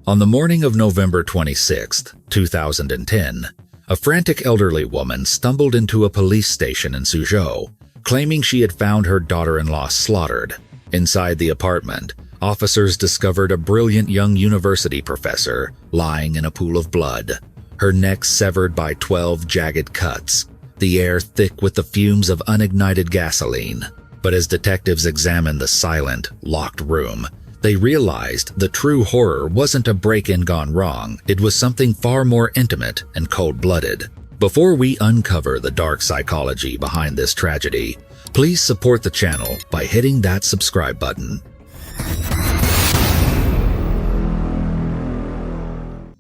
On the morning of November 26, 2010, a frantic elderly woman stumbled into a police station in Suzhou, claiming she had found her daughter-in-law slaughtered. Inside the apartment, officers discovered a brilliant young university professor lying in a pool of blood, her neck severed by 12 jagged cuts, the air thick with the fumes of unignited gasoline. But as detectives examined the silent, locked room, they realized the true horror wasn't a break-in gone wrong. It was something far more intimate and cold-blooded. Before we uncover the dark psychology behind this tragedy, please support the channel by hitting that subscribe button.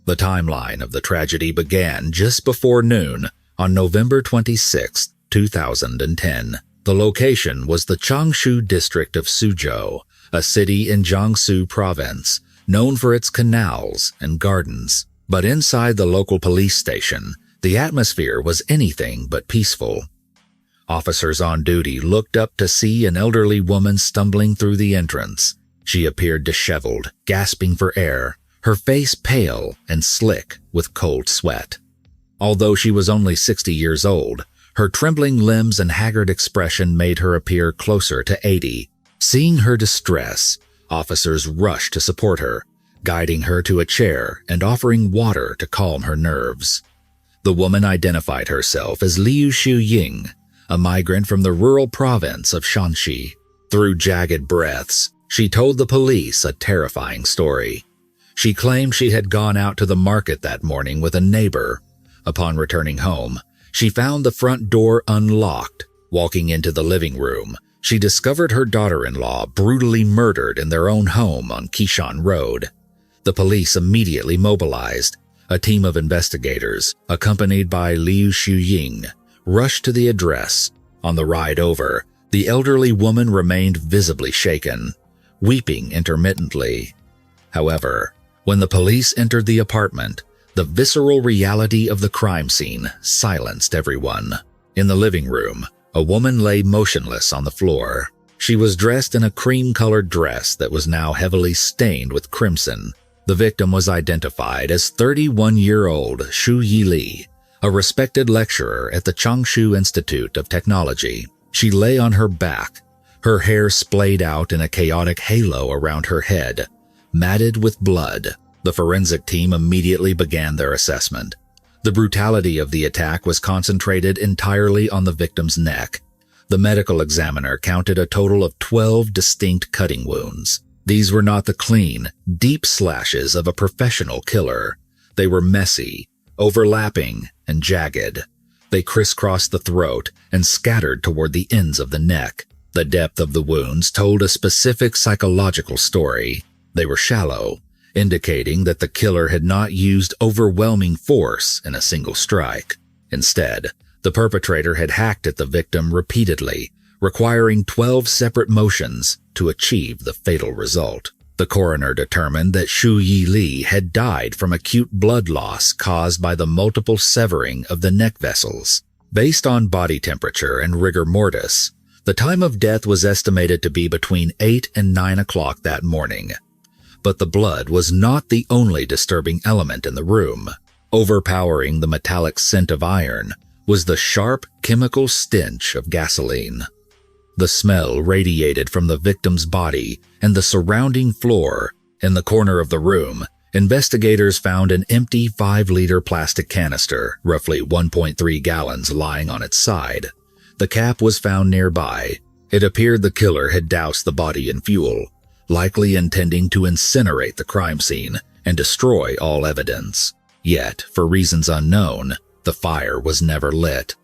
The timeline of the tragedy began just before noon on November 26, 2010. The location was the Changshu district of Suzhou, a city in Jiangsu province, known for its canals and gardens. But inside the local police station, the atmosphere was anything but peaceful. Officers on duty looked up to see an elderly woman stumbling through the entrance. She appeared disheveled, gasping for air, her face pale and slick with cold sweat. Although she was only 60 years old, her trembling limbs and haggard expression made her appear closer to 80. Seeing her distress, officers rushed to support her, guiding her to a chair and offering water to calm her nerves. The woman identified herself as Liu Shuying, a migrant from the rural province of Shanxi. Through jagged breaths, she told the police a terrifying story. She claimed she had gone out to the market that morning with a neighbor. Upon returning home, she found the front door unlocked. Walking into the living room, she discovered her daughter-in-law brutally murdered in their own home on Qishan Road. The police immediately mobilized. A team of investigators, accompanied by Liu Shuying, rushed to the address. On the ride over, the elderly woman remained visibly shaken, weeping intermittently. However, when the police entered the apartment, the visceral reality of the crime scene silenced everyone. In the living room, a woman lay motionless on the floor. She was dressed in a cream-colored dress that was now heavily stained with crimson. The victim was identified as 31-year-old Shu Yili, a respected lecturer at the Changshu Institute of Technology. She lay on her back, her hair splayed out in a chaotic halo around her head, matted with blood. The forensic team immediately began their assessment. The brutality of the attack was concentrated entirely on the victim's neck. The medical examiner counted a total of 12 distinct cutting wounds. These were not the clean, deep slashes of a professional killer. They were messy, overlapping, and jagged. They crisscrossed the throat and scattered toward the ends of the neck. The depth of the wounds told a specific psychological story. They were shallow, indicating that the killer had not used overwhelming force in a single strike. Instead, the perpetrator had hacked at the victim repeatedly, requiring 12 separate motions to achieve the fatal result. The coroner determined that Shu Yili had died from acute blood loss caused by the multiple severing of the neck vessels. Based on body temperature and rigor mortis, the time of death was estimated to be between 8 and 9 o'clock that morning. But the blood was not the only disturbing element in the room. Overpowering the metallic scent of iron was the sharp chemical stench of gasoline. The smell radiated from the victim's body and the surrounding floor. In the corner of the room, investigators found an empty 5-liter plastic canister, roughly 1.3 gallons, lying on its side. The cap was found nearby. It appeared the killer had doused the body in fuel, likely intending to incinerate the crime scene and destroy all evidence. Yet, for reasons unknown, the fire was never lit.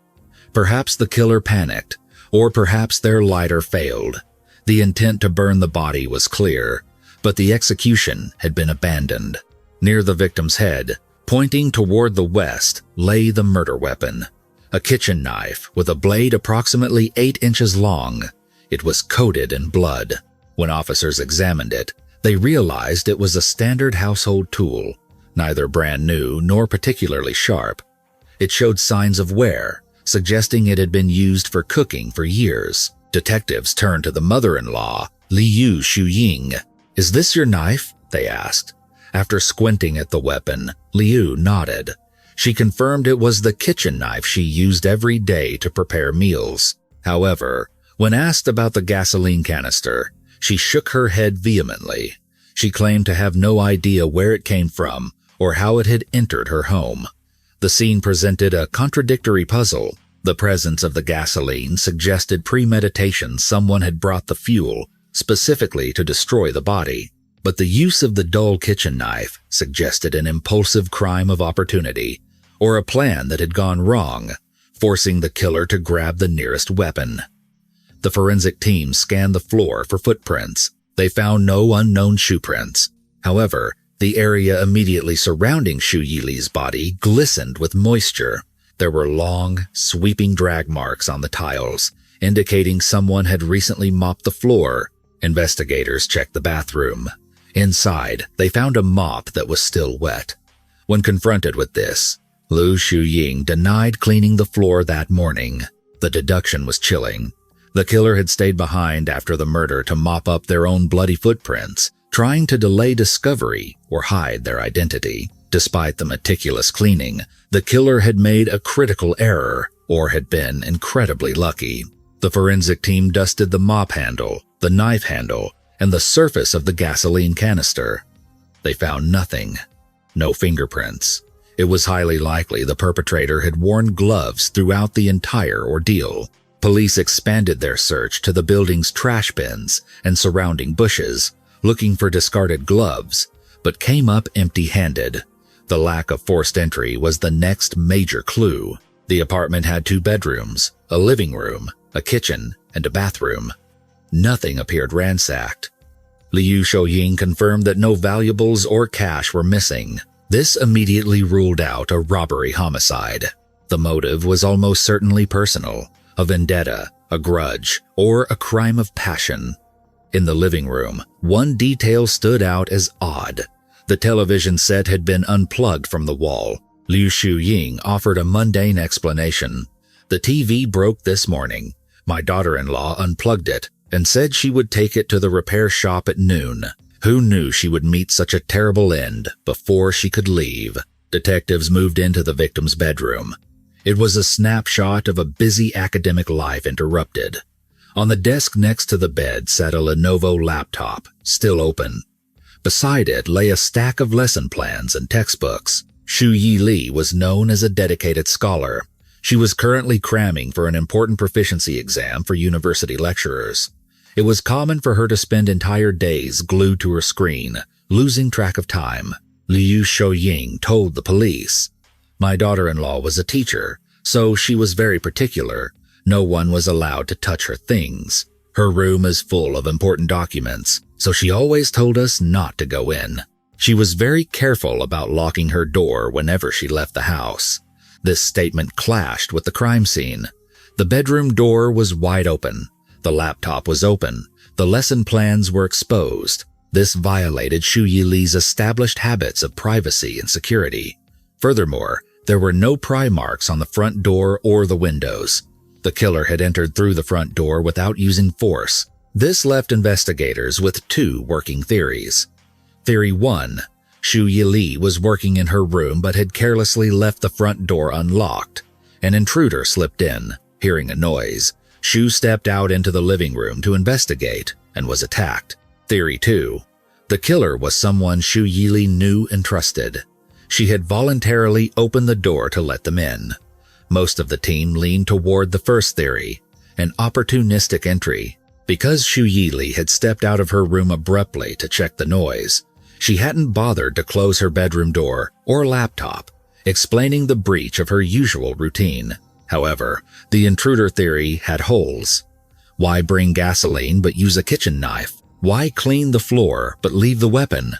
Perhaps the killer panicked, or perhaps their lighter failed. The intent to burn the body was clear, but the execution had been abandoned. Near the victim's head, pointing toward the west, lay the murder weapon, a kitchen knife with a blade approximately 8 inches long. It was coated in blood. When officers examined it, they realized it was a standard household tool, neither brand new nor particularly sharp. It showed signs of wear, suggesting it had been used for cooking for years. Detectives turned to the mother-in-law, Liu Shuying. "Is this your knife?" they asked. After squinting at the weapon, Liu nodded. She confirmed it was the kitchen knife she used every day to prepare meals. However, when asked about the gasoline canister, she shook her head vehemently. She claimed to have no idea where it came from or how it had entered her home. The scene presented a contradictory puzzle. The presence of the gasoline suggested premeditation. Someone had brought the fuel specifically to destroy the body. But the use of the dull kitchen knife suggested an impulsive crime of opportunity, or a plan that had gone wrong, forcing the killer to grab the nearest weapon. The forensic team scanned the floor for footprints. They found no unknown shoe prints. However, the area immediately surrounding Xu Yili's body glistened with moisture. There were long, sweeping drag marks on the tiles, indicating someone had recently mopped the floor. Investigators checked the bathroom. Inside, they found a mop that was still wet. When confronted with this, Lu Shuying denied cleaning the floor that morning. The deduction was chilling. The killer had stayed behind after the murder to mop up their own bloody footprints, trying to delay discovery or hide their identity. Despite the meticulous cleaning, the killer had made a critical error or had been incredibly lucky. The forensic team dusted the mop handle, the knife handle, and the surface of the gasoline canister. They found nothing. No fingerprints. It was highly likely the perpetrator had worn gloves throughout the entire ordeal. Police expanded their search to the building's trash bins and surrounding bushes, looking for discarded gloves, but came up empty-handed. The lack of forced entry was the next major clue. The apartment had 2 bedrooms, a living room, a kitchen, and a bathroom. Nothing appeared ransacked. Liu Shouying confirmed that no valuables or cash were missing. This immediately ruled out a robbery homicide. The motive was almost certainly personal, a vendetta, a grudge, or a crime of passion. In the living room, one detail stood out as odd. The television set had been unplugged from the wall. Liu Shouying offered a mundane explanation. The TV broke this morning. My daughter-in-law unplugged it and said she would take it to the repair shop at noon. Who knew she would meet such a terrible end before she could leave? Detectives moved into the victim's bedroom. It was a snapshot of a busy academic life interrupted. On the desk next to the bed sat a Lenovo laptop, still open. Beside it lay a stack of lesson plans and textbooks. Xu Yili was known as a dedicated scholar. She was currently cramming for an important proficiency exam for university lecturers. It was common for her to spend entire days glued to her screen, losing track of time. Liu Shouying told the police, "My daughter-in-law was a teacher, so she was very particular. No one was allowed to touch her things. Her room is full of important documents, so she always told us not to go in. She was very careful about locking her door whenever she left the house." This statement clashed with the crime scene. The bedroom door was wide open. The laptop was open. The lesson plans were exposed. This violated Xu Yili's established habits of privacy and security. Furthermore, there were no pry marks on the front door or the windows. The killer had entered through the front door without using force. This left investigators with 2 working theories. Theory 1. Xu Yili was working in her room but had carelessly left the front door unlocked. An intruder slipped in. Hearing a noise, Xu stepped out into the living room to investigate and was attacked. Theory 2. The killer was someone Xu Yili knew and trusted. She had voluntarily opened the door to let them in. Most of the team leaned toward the first theory, an opportunistic entry. Because Xu Yili had stepped out of her room abruptly to check the noise, she hadn't bothered to close her bedroom door or laptop, explaining the breach of her usual routine. However, the intruder theory had holes. Why bring gasoline but use a kitchen knife? Why clean the floor but leave the weapon?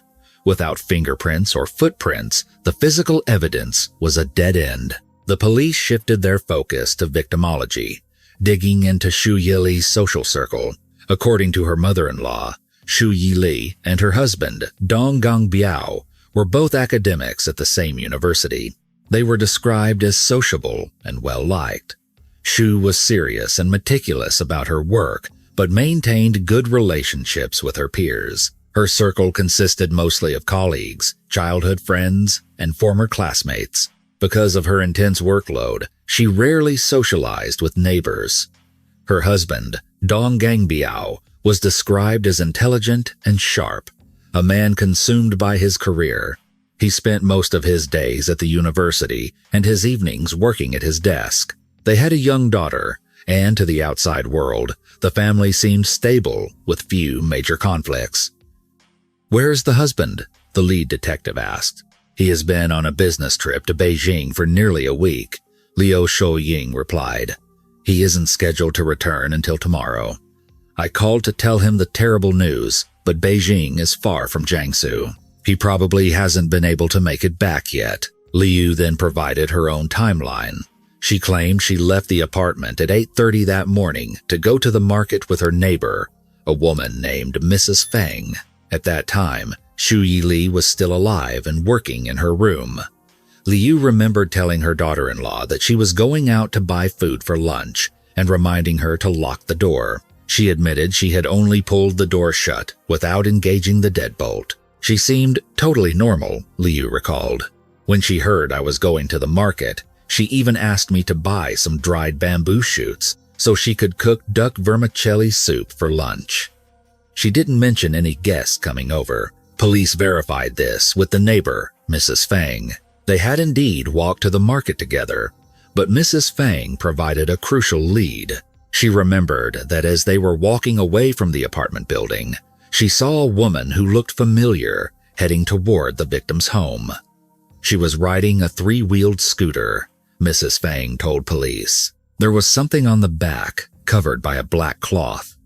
Without fingerprints or footprints, the physical evidence was a dead end. The police shifted their focus to victimology, digging into Xu Yili's social circle. According to her mother-in-law, Xu Yili and her husband, Dong Gangbiao, were both academics at the same university. They were described as sociable and well-liked. Xu was serious and meticulous about her work, but maintained good relationships with her peers. Her circle consisted mostly of colleagues, childhood friends, and former classmates. Because of her intense workload, she rarely socialized with neighbors. Her husband, Dong Gangbiao, was described as intelligent and sharp, a man consumed by his career. He spent most of his days at the university and his evenings working at his desk. They had a young daughter, and to the outside world, the family seemed stable with few major conflicts. "Where's the husband?" the lead detective asked. "He has been on a business trip to Beijing for nearly a week," Liu Shouying replied. "He isn't scheduled to return until tomorrow. I called to tell him the terrible news, but Beijing is far from Jiangsu. He probably hasn't been able to make it back yet." Liu then provided her own timeline. She claimed she left the apartment at 8:30 that morning to go to the market with her neighbor, a woman named Mrs. Feng. At that time, Xu Yili was still alive and working in her room. Liu remembered telling her daughter-in-law that she was going out to buy food for lunch and reminding her to lock the door. She admitted she had only pulled the door shut without engaging the deadbolt. She seemed totally normal, Liu recalled. When she heard I was going to the market, she even asked me to buy some dried bamboo shoots so she could cook duck vermicelli soup for lunch. She didn't mention any guests coming over. Police verified this with the neighbor, Mrs. Feng. They had indeed walked to the market together, but Mrs. Feng provided a crucial lead. She remembered that as they were walking away from the apartment building, she saw a woman who looked familiar heading toward the victim's home. She was riding a 3-wheeled scooter, Mrs. Feng told police. There was something on the back, covered by a black cloth.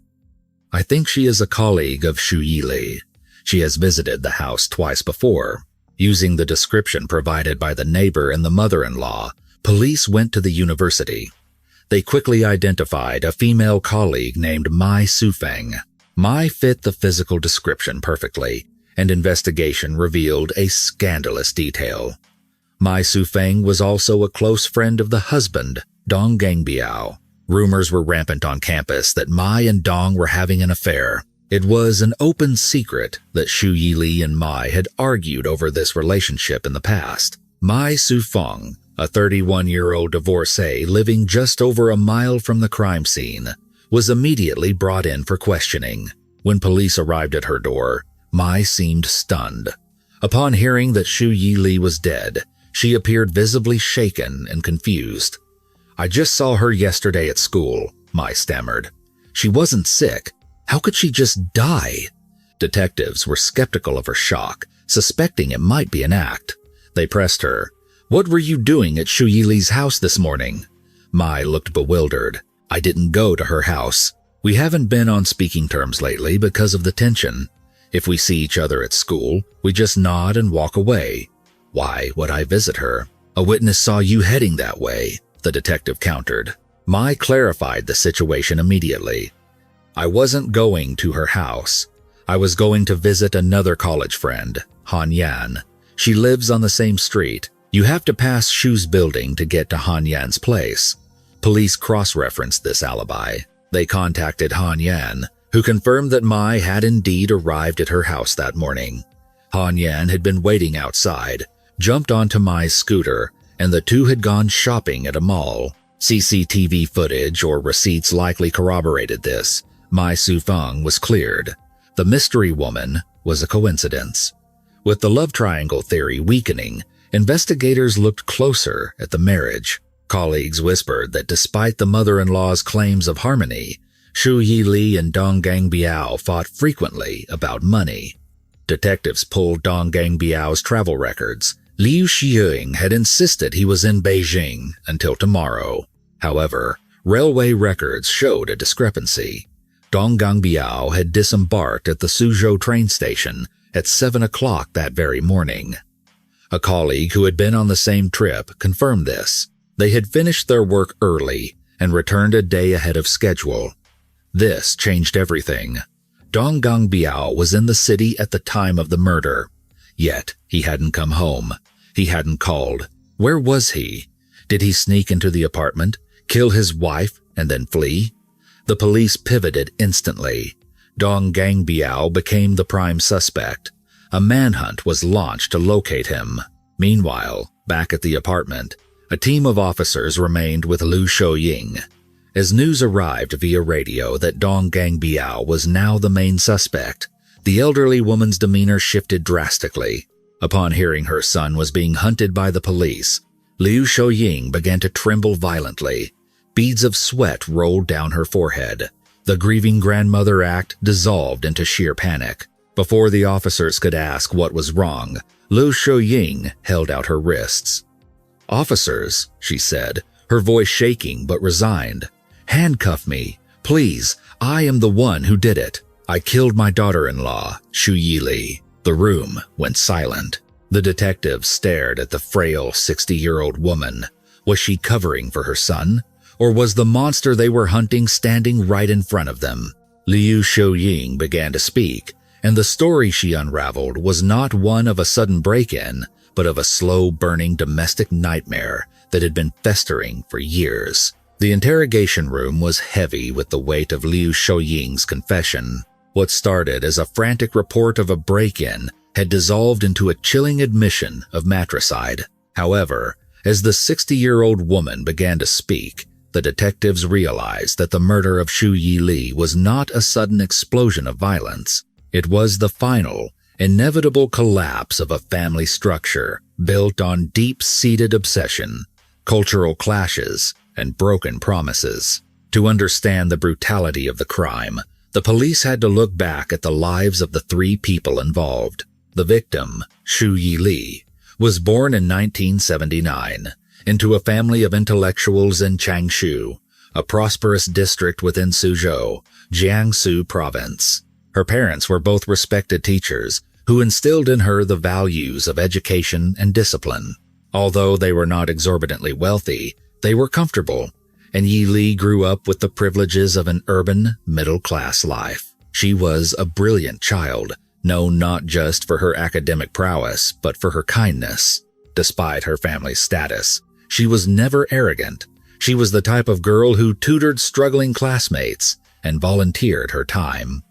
"I think she is a colleague of Xu Yili. She has visited the house twice before." Using the description provided by the neighbor and the mother-in-law, police went to the university. They quickly identified a female colleague named Mai Sufeng. Mai fit the physical description perfectly, and investigation revealed a scandalous detail. Mai Sufeng was also a close friend of the husband, Dong Gangbiao. Rumors were rampant on campus that Mai and Dong were having an affair. It was an open secret that Xu Yili and Mai had argued over this relationship in the past. Mai Sufeng, a 31-year-old divorcee living just over a mile from the crime scene, was immediately brought in for questioning. When police arrived at her door, Mai seemed stunned. Upon hearing that Xu Yili was dead, she appeared visibly shaken and confused. "I just saw her yesterday at school," Mai stammered. "She wasn't sick. How could she just die?" Detectives were skeptical of her shock, suspecting it might be an act. They pressed her. "What were you doing at Xu Yili's house this morning?" Mai looked bewildered. "I didn't go to her house. We haven't been on speaking terms lately because of the tension. If we see each other at school, we just nod and walk away. Why would I visit her? A witness saw you heading that way," the detective countered. Mai clarified the situation immediately. "I wasn't going to her house. I was going to visit another college friend, Han Yan. She lives on the same street. You have to pass Xu's building to get to Han Yan's place." Police cross-referenced this alibi. They contacted Han Yan, who confirmed that Mai had indeed arrived at her house that morning. Han Yan had been waiting outside, jumped onto Mai's scooter, and the two had gone shopping at a mall. CCTV footage or receipts likely corroborated this. Mai Sufeng was cleared. The mystery woman was a coincidence. With the love triangle theory weakening, investigators looked closer at the marriage. Colleagues whispered that despite the mother-in-law's claims of harmony, Xu Yili and Dong Gangbiao fought frequently about money. Detectives pulled Dong Gangbiao's travel records. Liu Xiuying had insisted he was in Beijing until tomorrow. However, railway records showed a discrepancy. Dong Gangbiao had disembarked at the Suzhou train station at 7 o'clock that very morning. A colleague who had been on the same trip confirmed this. They had finished their work early and returned a day ahead of schedule. This changed everything. Dong Gangbiao was in the city at the time of the murder. Yet, he hadn't come home. He hadn't called. Where was he? Did he sneak into the apartment, kill his wife, and then flee? The police pivoted instantly. Dong Gangbiao became the prime suspect. A manhunt was launched to locate him. Meanwhile, back at the apartment, a team of officers remained with Liu Shouying. As news arrived via radio that Dong Gangbiao was now the main suspect, the elderly woman's demeanor shifted drastically. Upon hearing her son was being hunted by the police, Liu Shouying began to tremble violently. Beads of sweat rolled down her forehead. The grieving grandmother act dissolved into sheer panic. Before the officers could ask what was wrong, Liu Shouying held out her wrists. "Officers," she said, her voice shaking but resigned. "Handcuff me, please. I am the one who did it. I killed my daughter-in-law, Xu Yili." The room went silent. The detectives stared at the frail 60-year-old woman. Was she covering for her son? Or was the monster they were hunting standing right in front of them? Liu Shouying began to speak, and the story she unraveled was not one of a sudden break-in, but of a slow-burning domestic nightmare that had been festering for years. The interrogation room was heavy with the weight of Liu Shouying's confession. What started as a frantic report of a break-in had dissolved into a chilling admission of matricide. However, as the 60-year-old woman began to speak, the detectives realized that the murder of Xu Yili was not a sudden explosion of violence. It was the final, inevitable collapse of a family structure built on deep-seated obsession, cultural clashes, and broken promises. To understand the brutality of the crime, the police had to look back at the lives of the three people involved. The victim, Xu Yili, was born in 1979 into a family of intellectuals in Changshu, a prosperous district within Suzhou, Jiangsu province. Her parents were both respected teachers who instilled in her the values of education and discipline. Although they were not exorbitantly wealthy, they were comfortable, and Yili grew up with the privileges of an urban, middle-class life. She was a brilliant child, known not just for her academic prowess, but for her kindness. Despite her family's status, she was never arrogant. She was the type of girl who tutored struggling classmates and volunteered her time.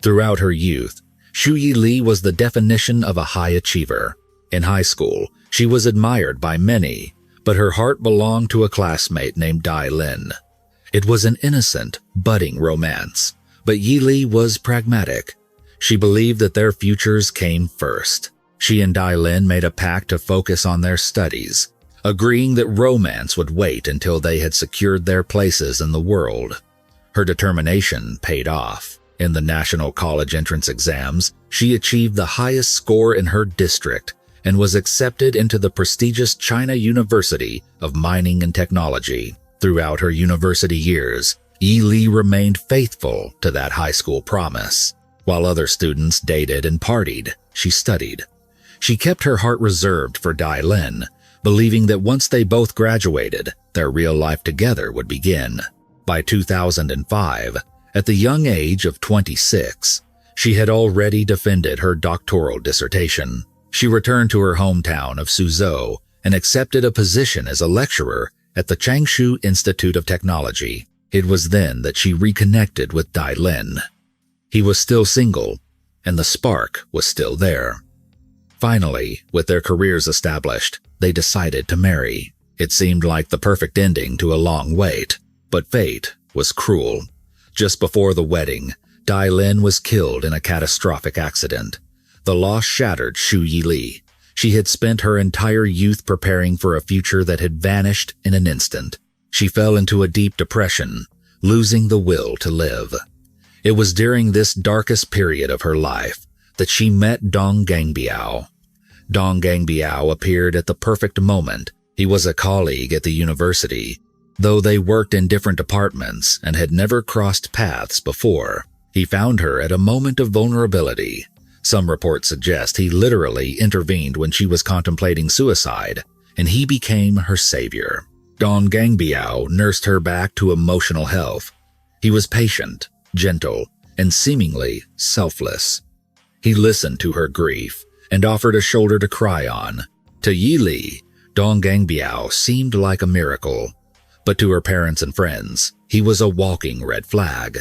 Throughout her youth, Xu Yili was the definition of a high achiever. In high school, she was admired by many, but her heart belonged to a classmate named Dai Lin. It was an innocent, budding romance, but Yili was pragmatic. She believed that their futures came first. She and Dai Lin made a pact to focus on their studies, agreeing that romance would wait until they had secured their places in the world. Her determination paid off. In the national college entrance exams, she achieved the highest score in her district and was accepted into the prestigious China University of Mining and Technology. Throughout her university years, Yili remained faithful to that high school promise. While other students dated and partied, she studied. She kept her heart reserved for Dai Lin, believing that once they both graduated, their real life together would begin. By 2005, at the young age of 26, she had already defended her doctoral dissertation. She returned to her hometown of Suzhou and accepted a position as a lecturer at the Changshu Institute of Technology. It was then that she reconnected with Dai Lin. He was still single, and the spark was still there. Finally, with their careers established, they decided to marry. It seemed like the perfect ending to a long wait, but fate was cruel. Just before the wedding, Dai Lin was killed in a catastrophic accident. The loss shattered Xu Yili. She had spent her entire youth preparing for a future that had vanished in an instant. She fell into a deep depression, losing the will to live. It was during this darkest period of her life that she met Dong Gangbiao. Dong Gangbiao appeared at the perfect moment. He was a colleague at the university, though they worked in different departments and had never crossed paths before. He found her at a moment of vulnerability. Some reports suggest he literally intervened when she was contemplating suicide, and he became her savior. Dong Gangbiao nursed her back to emotional health. He was patient, gentle, and seemingly selfless. He listened to her grief and offered a shoulder to cry on. To Yili, Dong Gangbiao seemed like a miracle, but to her parents and friends, he was a walking red flag.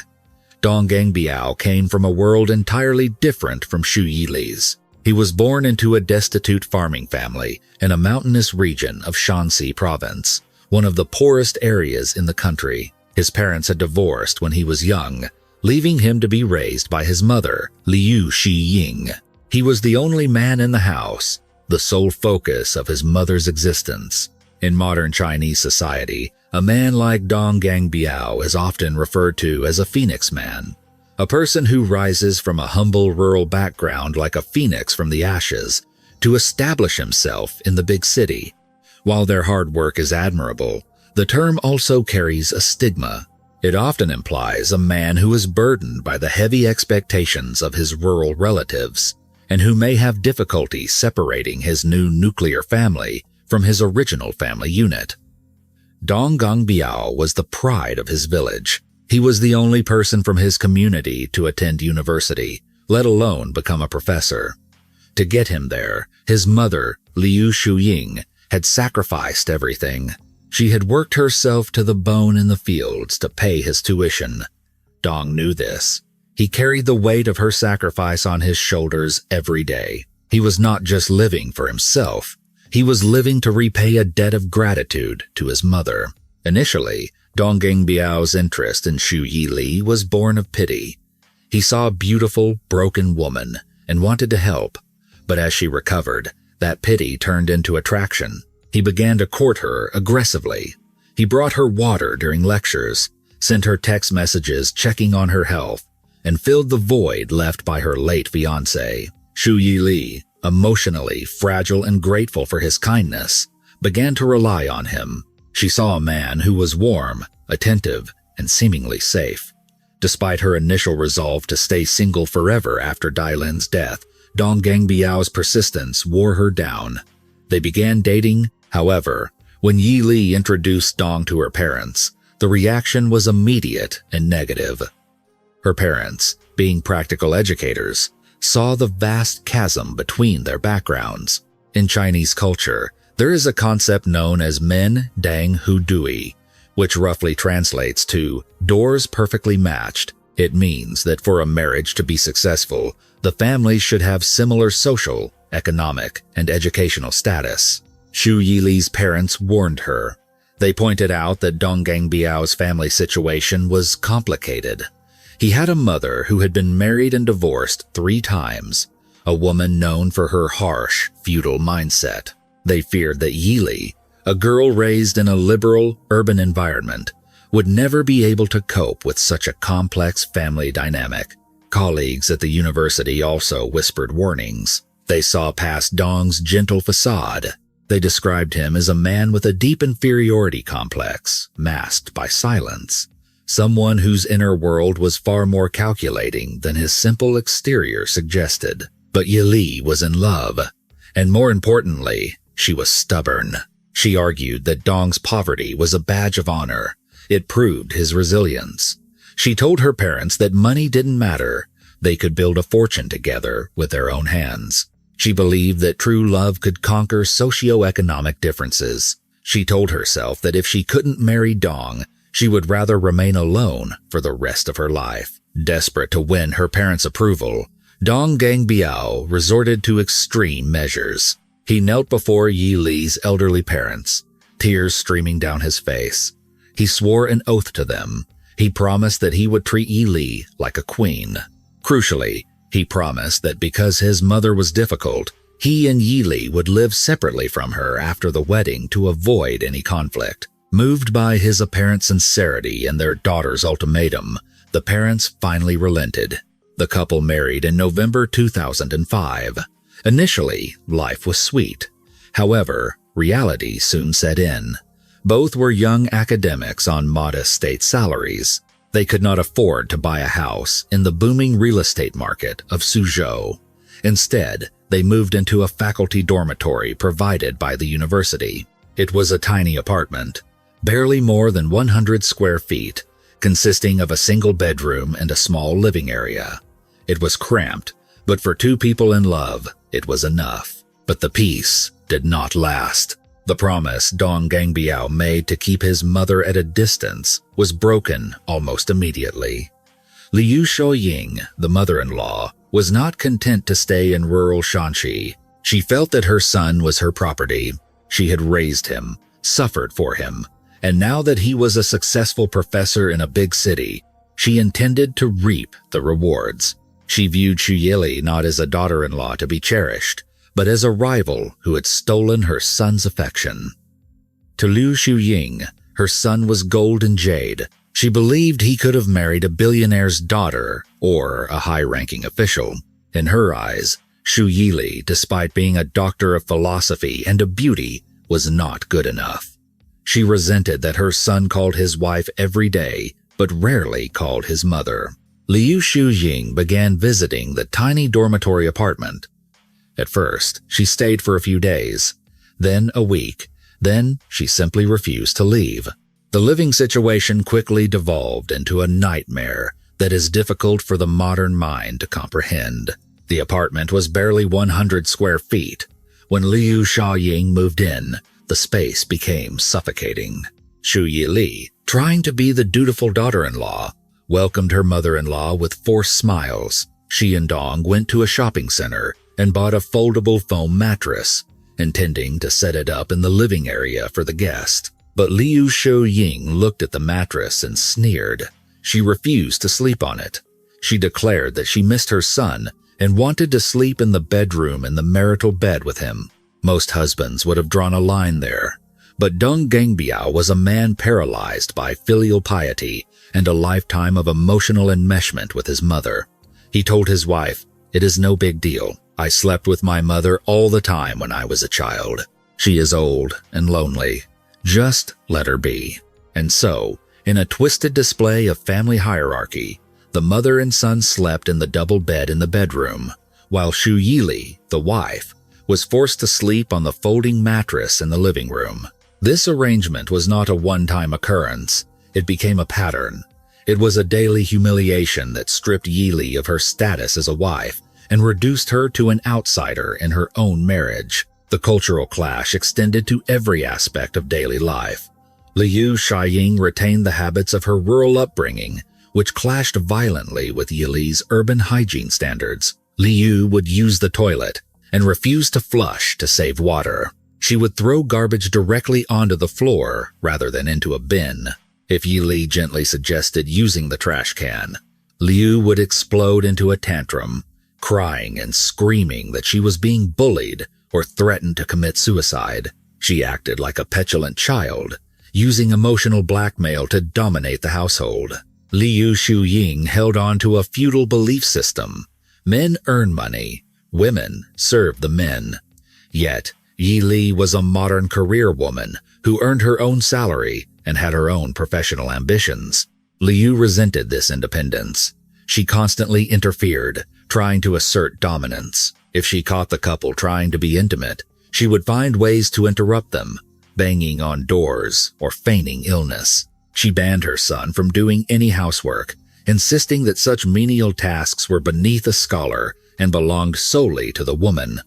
Dong Gangbiao came from a world entirely different from Xu Yili's. He was born into a destitute farming family in a mountainous region of Shanxi province, one of the poorest areas in the country. His parents had divorced when he was young, leaving him to be raised by his mother, Liu Shiying. He was the only man in the house, the sole focus of his mother's existence. In modern Chinese society, a man like Dong Gangbiao is often referred to as a phoenix man, a person who rises from a humble rural background like a phoenix from the ashes to establish himself in the big city. While their hard work is admirable, the term also carries a stigma. It often implies a man who is burdened by the heavy expectations of his rural relatives and who may have difficulty separating his new nuclear family from his original family unit. Dong Gangbiao was the pride of his village. He was the only person from his community to attend university, let alone become a professor. To get him there, his mother, Liu Shuying, had sacrificed everything. She had worked herself to the bone in the fields to pay his tuition. Dong knew this. He carried the weight of her sacrifice on his shoulders every day. He was not just living for himself. He was living to repay a debt of gratitude to his mother. Initially, Dong Gangbiao's interest in Xu Yili was born of pity. He saw a beautiful, broken woman and wanted to help. But as she recovered, that pity turned into attraction. He began to court her aggressively. He brought her water during lectures, sent her text messages checking on her health, and filled the void left by her late fiancé. Xu Yili, emotionally fragile and grateful for his kindness, began to rely on him. She saw a man who was warm, attentive, and seemingly safe. Despite her initial resolve to stay single forever after Dailin's death, Dong Gangbiao's persistence wore her down. They began dating. However, when Yi Li introduced Dong to her parents, the reaction was immediate and negative. Her parents, being practical educators, saw the vast chasm between their backgrounds. In Chinese culture, there is a concept known as men dang hu dui, which roughly translates to doors perfectly matched. It means that for a marriage to be successful, the families should have similar social, economic, and educational status. Xu Yili's parents warned her. They pointed out that Dong Gangbiao's family situation was complicated. He had a mother who had been married and divorced 3 times, a woman known for her harsh, feudal mindset. They feared that Yili, a girl raised in a liberal, urban environment, would never be able to cope with such a complex family dynamic. Colleagues at the university also whispered warnings. They saw past Dong's gentle facade. They described him as a man with a deep inferiority complex, masked by silence. Someone whose inner world was far more calculating than his simple exterior suggested. But Yili was in love, and more importantly, she was stubborn. She argued that Dong's poverty was a badge of honor. It proved his resilience. She told her parents that money didn't matter. They could build a fortune together with their own hands. She believed that true love could conquer socioeconomic differences. She told herself that if she couldn't marry Dong, she would rather remain alone for the rest of her life. Desperate to win her parents' approval, Dong Gangbiao resorted to extreme measures. He knelt before Yi Li's elderly parents, tears streaming down his face. He swore an oath to them. He promised that he would treat Yi Li like a queen. Crucially, he promised that because his mother was difficult, he and Yi Li would live separately from her after the wedding to avoid any conflict. Moved by his apparent sincerity and their daughter's ultimatum, the parents finally relented. The couple married in November 2005. Initially, life was sweet. However, reality soon set in. Both were young academics on modest state salaries. They could not afford to buy a house in the booming real estate market of Suzhou. Instead, they moved into a faculty dormitory provided by the university. It was a tiny apartment, barely more than 100 square feet, consisting of a single bedroom and a small living area. It was cramped, but for 2 people in love, it was enough. But the peace did not last. The promise Dong Gangbiao made to keep his mother at a distance was broken almost immediately. Liu Shouying, the mother-in-law, was not content to stay in rural Shanxi. She felt that her son was her property. She had raised him, suffered for him, and now that he was a successful professor in a big city, she intended to reap the rewards. She viewed Xu Yili not as a daughter-in-law to be cherished, but as a rival who had stolen her son's affection. To Liu Shouying, her son was gold and jade. She believed he could have married a billionaire's daughter or a high-ranking official. In her eyes, Xu Yili, despite being a doctor of philosophy and a beauty, was not good enough. She resented that her son called his wife every day, but rarely called his mother. Liu Shouying began visiting the tiny dormitory apartment. At first, she stayed for a few days, then a week, then she simply refused to leave. The living situation quickly devolved into a nightmare that is difficult for the modern mind to comprehend. The apartment was barely 100 square feet. When Liu Shouying moved in, the space became suffocating. Xu Yili, trying to be the dutiful daughter-in-law, welcomed her mother-in-law with forced smiles. She and Dong went to a shopping center and bought a foldable foam mattress, intending to set it up in the living area for the guest. But Liu Shouying looked at the mattress and sneered. She refused to sleep on it. She declared that she missed her son and wanted to sleep in the bedroom in the marital bed with him. Most husbands would have drawn a line there, but Deng Gangbiao was a man paralyzed by filial piety and a lifetime of emotional enmeshment with his mother. He told his wife, "It is no big deal. I slept with my mother all the time when I was a child. She is old and lonely. Just let her be." And so, in a twisted display of family hierarchy, the mother and son slept in the double bed in the bedroom, while Xu Yili, the wife, was forced to sleep on the folding mattress in the living room. This arrangement was not a one-time occurrence. It became a pattern. It was a daily humiliation that stripped Yili of her status as a wife and reduced her to an outsider in her own marriage. The cultural clash extended to every aspect of daily life. Liu Shouying retained the habits of her rural upbringing, which clashed violently with Yili's urban hygiene standards. Liu would use the toilet and refuse to flush to save water. She would throw garbage directly onto the floor rather than into a bin. If Yili gently suggested using the trash can, Liu would explode into a tantrum, crying and screaming that she was being bullied or threatened to commit suicide. She acted like a petulant child, using emotional blackmail to dominate the household. Liu Shouying held on to a feudal belief system. Men earn money, women serve the men. Yet, Yili was a modern career woman who earned her own salary and had her own professional ambitions. Liu resented this independence. She constantly interfered, trying to assert dominance. If she caught the couple trying to be intimate, she would find ways to interrupt them, banging on doors or feigning illness. She banned her son from doing any housework, insisting that such menial tasks were beneath a scholar and belonged solely to the woman.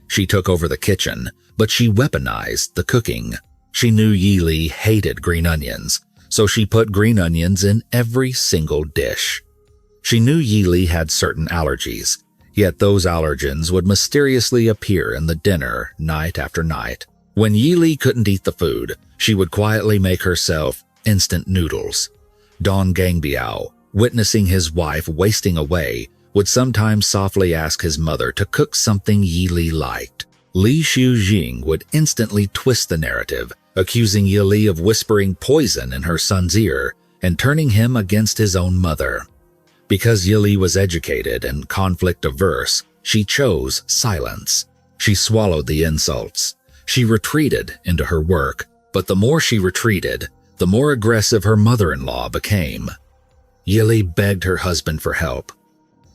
She took over the kitchen, but she weaponized the cooking. She knew Yili hated green onions, so she put green onions in every single dish. She knew Yili had certain allergies, yet those allergens would mysteriously appear in the dinner night after night. When Yili couldn't eat the food, she would quietly make herself instant noodles. Dong Gangbiao, witnessing his wife wasting away, would sometimes softly ask his mother to cook something Yili liked. Li Shouying would instantly twist the narrative, accusing Yili of whispering poison in her son's ear and turning him against his own mother. Because Yili was educated and conflict-averse, she chose silence. She swallowed the insults. She retreated into her work, but the more she retreated, the more aggressive her mother-in-law became. Yili begged her husband for help.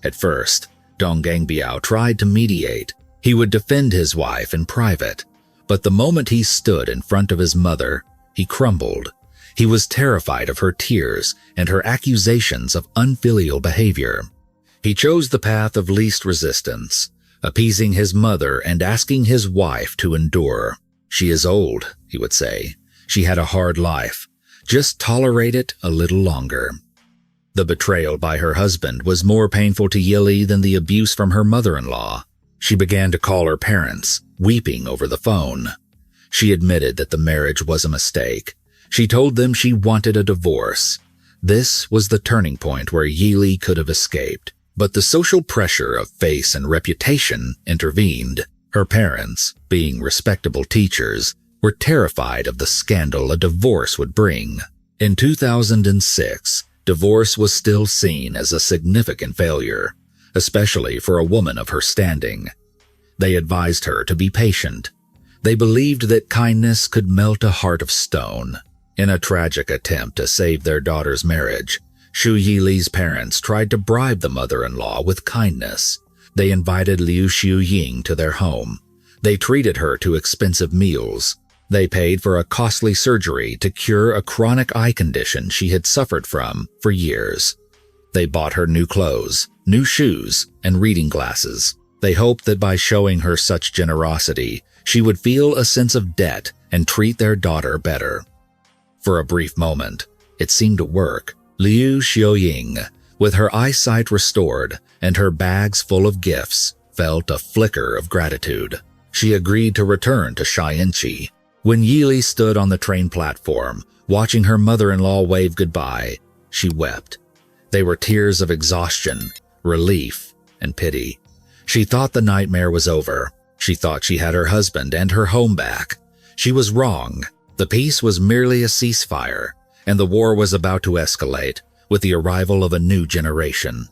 At first, Dong Gangbiao tried to mediate. He would defend his wife in private, but the moment he stood in front of his mother, he crumbled. He was terrified of her tears and her accusations of unfilial behavior. He chose the path of least resistance, appeasing his mother and asking his wife to endure. "She is old," he would say. "She had a hard life. Just tolerate it a little longer." The betrayal by her husband was more painful to Yili than the abuse from her mother-in-law. She began to call her parents, weeping over the phone. She admitted that the marriage was a mistake. She told them she wanted a divorce. This was the turning point where Yili could have escaped. But the social pressure of face and reputation intervened. Her parents, being respectable teachers, were terrified of the scandal a divorce would bring. In 2006, divorce was still seen as a significant failure, especially for a woman of her standing. They advised her to be patient. They believed that kindness could melt a heart of stone. In a tragic attempt to save their daughter's marriage, Xu Yili's parents tried to bribe the mother-in-law with kindness. They invited Liu Xiuying to their home. They treated her to expensive meals. They paid for a costly surgery to cure a chronic eye condition she had suffered from for years. They bought her new clothes, new shoes, and reading glasses. They hoped that by showing her such generosity, she would feel a sense of debt and treat their daughter better. For a brief moment, it seemed to work. Liu Xiuying, with her eyesight restored and her bags full of gifts, felt a flicker of gratitude. She agreed to return to Shianqi. When Yili stood on the train platform, watching her mother-in-law wave goodbye, she wept. They were tears of exhaustion, relief, and pity. She thought the nightmare was over. She thought she had her husband and her home back. She was wrong. The peace was merely a ceasefire, and the war was about to escalate with the arrival of a new generation.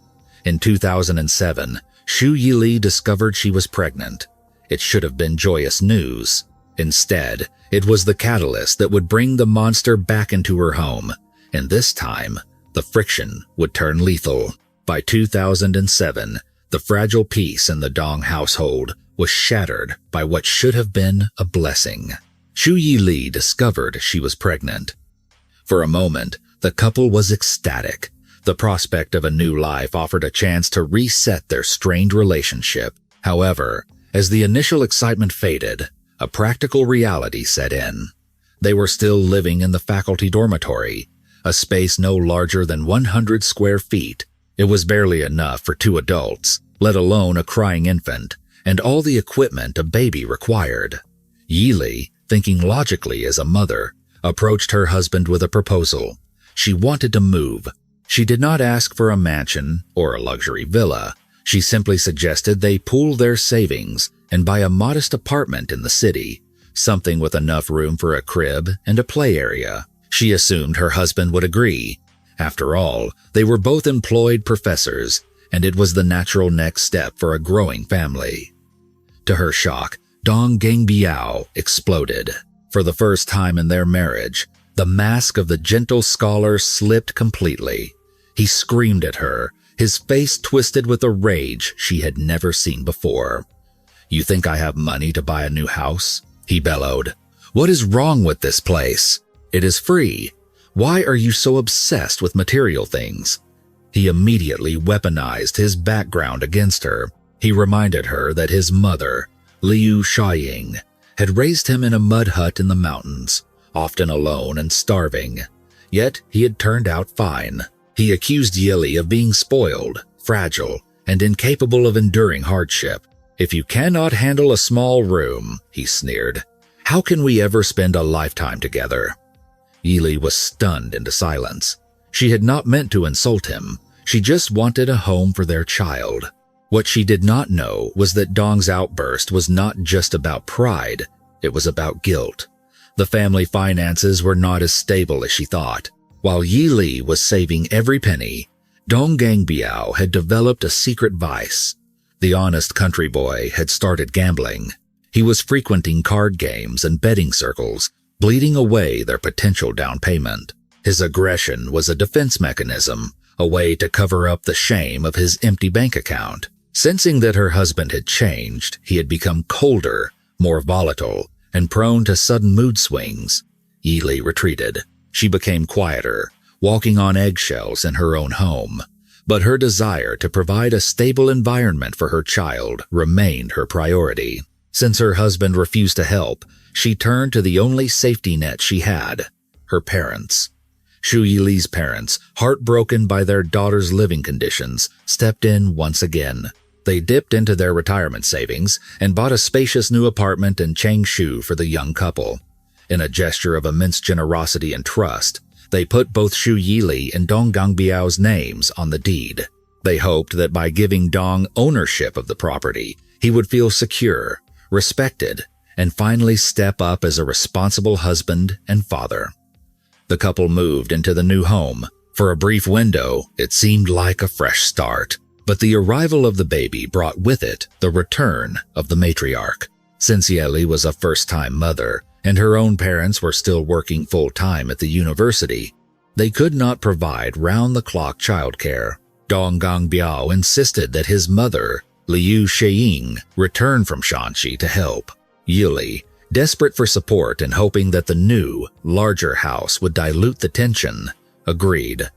In 2007, Xu Yili discovered she was pregnant. It should have been joyous news. Instead, it was the catalyst that would bring the monster back into her home, and this time, the friction would turn lethal. By 2007, the fragile peace in the Dong household was shattered by what should have been a blessing. Xu Yili discovered she was pregnant. For a moment, the couple was ecstatic. The prospect of a new life offered a chance to reset their strained relationship. However, as the initial excitement faded, a practical reality set in. They were still living in the faculty dormitory, a space no larger than 100 square feet. It was barely enough for 2 adults, let alone a crying infant, and all the equipment a baby required. Yili, thinking logically as a mother, approached her husband with a proposal. She wanted to move. She did not ask for a mansion or a luxury villa. She simply suggested they pool their savings and buy a modest apartment in the city, something with enough room for a crib and a play area. She assumed her husband would agree. After all, they were both employed professors, and it was the natural next step for a growing family. To her shock, Dong Gangbiao exploded. For the first time in their marriage, the mask of the gentle scholar slipped completely. He screamed at her, his face twisted with a rage she had never seen before. "You think I have money to buy a new house?" he bellowed. "What is wrong with this place? It is free. Why are you so obsessed with material things?" He immediately weaponized his background against her. He reminded her that his mother, Liu Xiuying, had raised him in a mud hut in the mountains, often alone and starving. Yet he had turned out fine. He accused Yili of being spoiled, fragile, and incapable of enduring hardship. "If you cannot handle a small room," he sneered, "how can we ever spend a lifetime together?" Yili was stunned into silence. She had not meant to insult him. She just wanted a home for their child. What she did not know was that Dong's outburst was not just about pride, it was about guilt. The family finances were not as stable as she thought. While Yili was saving every penny, Dong Gangbiao had developed a secret vice. The honest country boy had started gambling. He was frequenting card games and betting circles, bleeding away their potential down payment. His aggression was a defense mechanism, a way to cover up the shame of his empty bank account. Sensing that her husband had changed, he had become colder, more volatile, and prone to sudden mood swings. Yili retreated. She became quieter, walking on eggshells in her own home. But her desire to provide a stable environment for her child remained her priority. Since her husband refused to help, she turned to the only safety net she had, her parents. Xu Yili's parents, heartbroken by their daughter's living conditions, stepped in once again. They dipped into their retirement savings and bought a spacious new apartment in Changshu for the young couple. In a gesture of immense generosity and trust, they put both Xu Yili and Dong Gangbiao's names on the deed. They hoped that by giving Dong ownership of the property, he would feel secure, respected, and finally step up as a responsible husband and father. The couple moved into the new home. For a brief window, it seemed like a fresh start. But the arrival of the baby brought with it the return of the matriarch. Since Yili was a first-time mother, and her own parents were still working full-time at the university, they could not provide round-the-clock childcare. Dong Gangbiao insisted that his mother, Liu Shiying, return from Shanxi to help. Yili, desperate for support and hoping that the new, larger house would dilute the tension, agreed.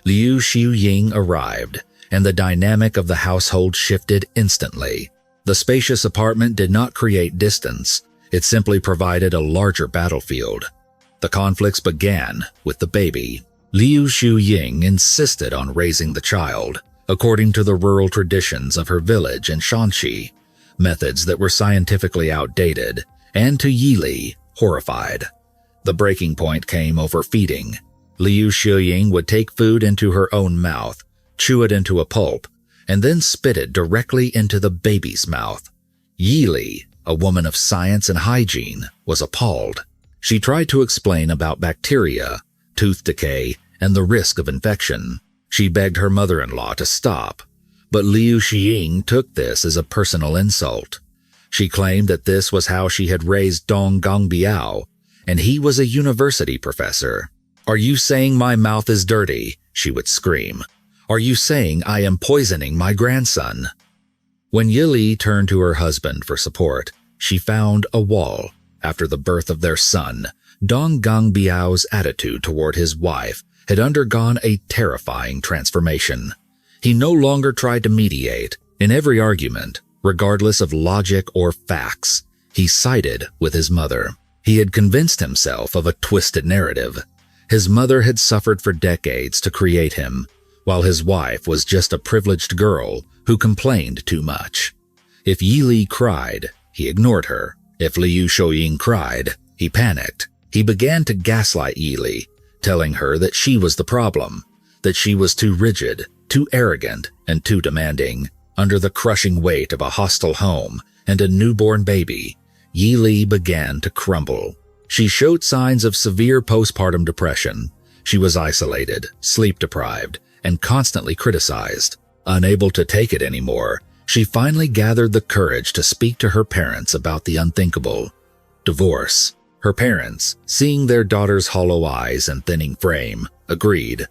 Liu Shiying arrived, and the dynamic of the household shifted instantly. The spacious apartment did not create distance. It simply provided a larger battlefield. The conflicts began with the baby. Liu Shiying insisted on raising the child, according to the rural traditions of her village in Shanxi, methods that were scientifically outdated, and to Yili, horrified. The breaking point came over feeding. Liu Shiying would take food into her own mouth, chew it into a pulp, and then spit it directly into the baby's mouth. Yili, a woman of science and hygiene, was appalled. She tried to explain about bacteria, tooth decay, and the risk of infection. She begged her mother-in-law to stop, but Liu Xiying took this as a personal insult. She claimed that this was how she had raised Dong Gangbiao, and he was a university professor. "Are you saying my mouth is dirty?" she would scream. "Are you saying I am poisoning my grandson?" When Yili turned to her husband for support, she found a wall. After the birth of their son, Dong Gangbiao's attitude toward his wife had undergone a terrifying transformation. He no longer tried to mediate. In every argument, regardless of logic or facts, he sided with his mother. He had convinced himself of a twisted narrative. His mother had suffered for decades to create him, while his wife was just a privileged girl who complained too much. If Yili cried, he ignored her. If Liu Shiying cried, he panicked. He began to gaslight Yili, telling her that she was the problem, that she was too rigid, too arrogant, and too demanding. Under the crushing weight of a hostile home and a newborn baby, Yili began to crumble. She showed signs of severe postpartum depression. She was isolated, sleep-deprived, and constantly criticized. Unable to take it anymore, she finally gathered the courage to speak to her parents about the unthinkable: divorce. Her parents, seeing their daughter's hollow eyes and thinning frame, agreed.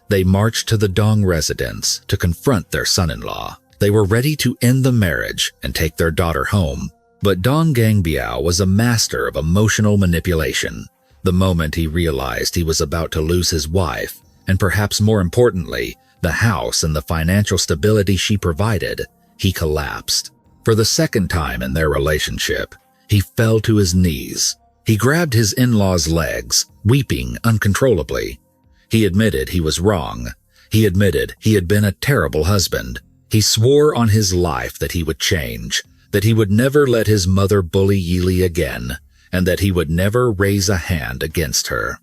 They marched to the Dong residence to confront their son-in-law. They were ready to end the marriage and take their daughter home. But Dong Gangbiao was a master of emotional manipulation. The moment he realized he was about to lose his wife, and perhaps more importantly, the house and the financial stability she provided, he collapsed. For the second time in their relationship, he fell to his knees. He grabbed his in-law's legs, weeping uncontrollably. He admitted he was wrong. He admitted he had been a terrible husband. He swore on his life that he would change, that he would never let his mother bully Yili again, and that he would never raise a hand against her.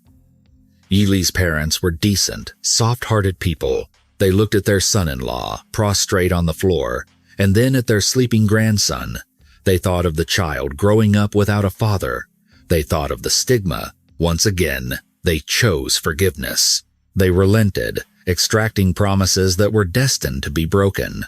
Yili's parents were decent, soft-hearted people. They looked at their son-in-law, prostrate on the floor, and then at their sleeping grandson. They thought of the child growing up without a father. They thought of the stigma. Once again, they chose forgiveness. They relented, extracting promises that were destined to be broken.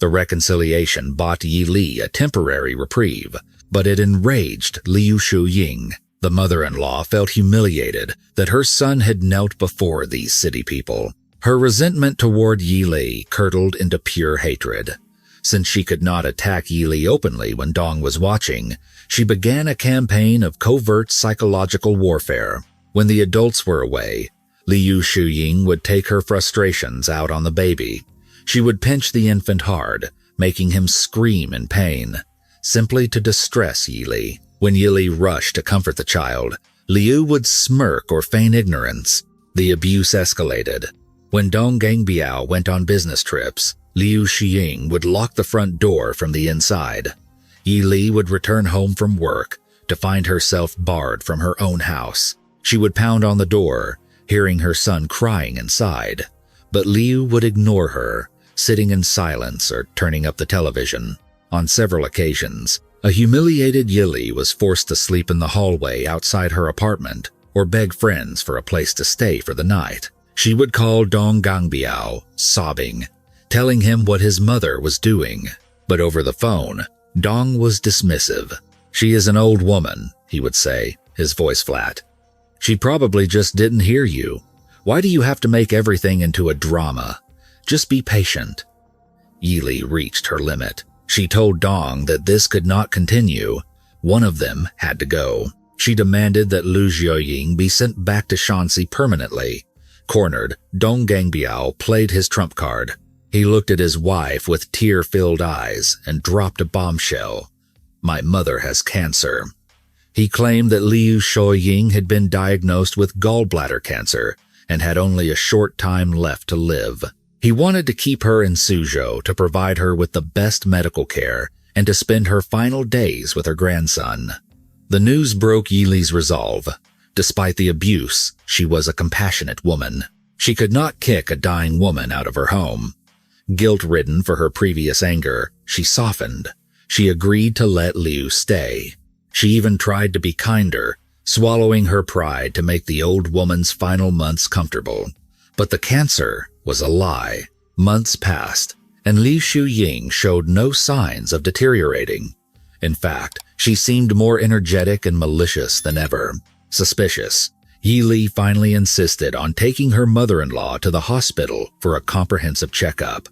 The reconciliation bought Yili a temporary reprieve, but it enraged Liu Shiying. The mother-in-law felt humiliated that her son had knelt before these city people. Her resentment toward Yili curdled into pure hatred. Since she could not attack Yili openly when Dong was watching, she began a campaign of covert psychological warfare. When the adults were away, Liu Shiying would take her frustrations out on the baby. She would pinch the infant hard, making him scream in pain, simply to distress Yili. When Yili rushed to comfort the child, Liu would smirk or feign ignorance. The abuse escalated. When Dong Gangbiao went on business trips, Liu Xiying would lock the front door from the inside. Yi Li would return home from work to find herself barred from her own house. She would pound on the door, hearing her son crying inside, but Liu would ignore her, sitting in silence or turning up the television. On several occasions, a humiliated Yi Li was forced to sleep in the hallway outside her apartment or beg friends for a place to stay for the night. She would call Dong Gangbiao, sobbing, telling him what his mother was doing. But over the phone, Dong was dismissive. "She is an old woman," he would say, his voice flat. "She probably just didn't hear you. Why do you have to make everything into a drama? Just be patient." Yi Li reached her limit. She told Dong that this could not continue. One of them had to go. She demanded that Liu Xiaoying be sent back to Shanxi permanently. Cornered, Dong Gangbiao played his trump card. He looked at his wife with tear-filled eyes and dropped a bombshell. "My mother has cancer." He claimed that Liu Xiaoying had been diagnosed with gallbladder cancer and had only a short time left to live. He wanted to keep her in Suzhou to provide her with the best medical care and to spend her final days with her grandson. The news broke Yi Li's resolve. Despite the abuse, she was a compassionate woman. She could not kick a dying woman out of her home. Guilt-ridden for her previous anger, she softened. She agreed to let Liu stay. She even tried to be kinder, swallowing her pride to make the old woman's final months comfortable. But the cancer was a lie. Months passed, and Liu Xiaoying showed no signs of deteriorating. In fact, she seemed more energetic and malicious than ever. Suspicious, Yi Li finally insisted on taking her mother-in-law to the hospital for a comprehensive checkup.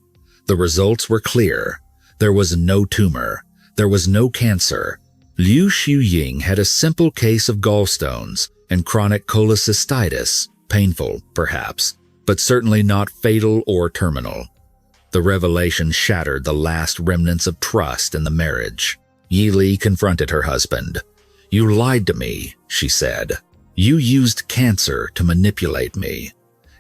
The results were clear. There was no tumor. There was no cancer. Liu Xiaoying had a simple case of gallstones and chronic cholecystitis, painful, perhaps, but certainly not fatal or terminal. The revelation shattered the last remnants of trust in the marriage. Yi Li confronted her husband. "You lied to me," she said. "You used cancer to manipulate me."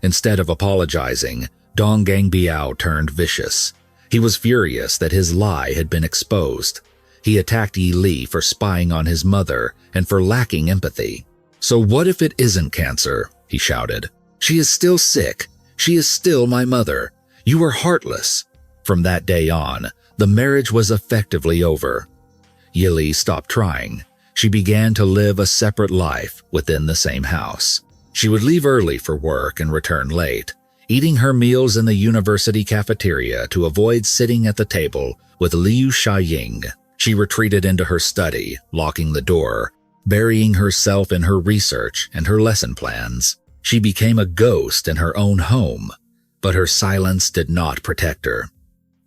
Instead of apologizing, Dong Gangbiao turned vicious. He was furious that his lie had been exposed. He attacked Yi Li for spying on his mother and for lacking empathy. "So what if it isn't cancer?" he shouted. "She is still sick. She is still my mother. You are heartless." From that day on, the marriage was effectively over. Yi Li stopped trying. She began to live a separate life within the same house. She would leave early for work and return late, eating her meals in the university cafeteria to avoid sitting at the table with Liu Xiaoying. She retreated into her study, locking the door, burying herself in her research and her lesson plans. She became a ghost in her own home, but her silence did not protect her.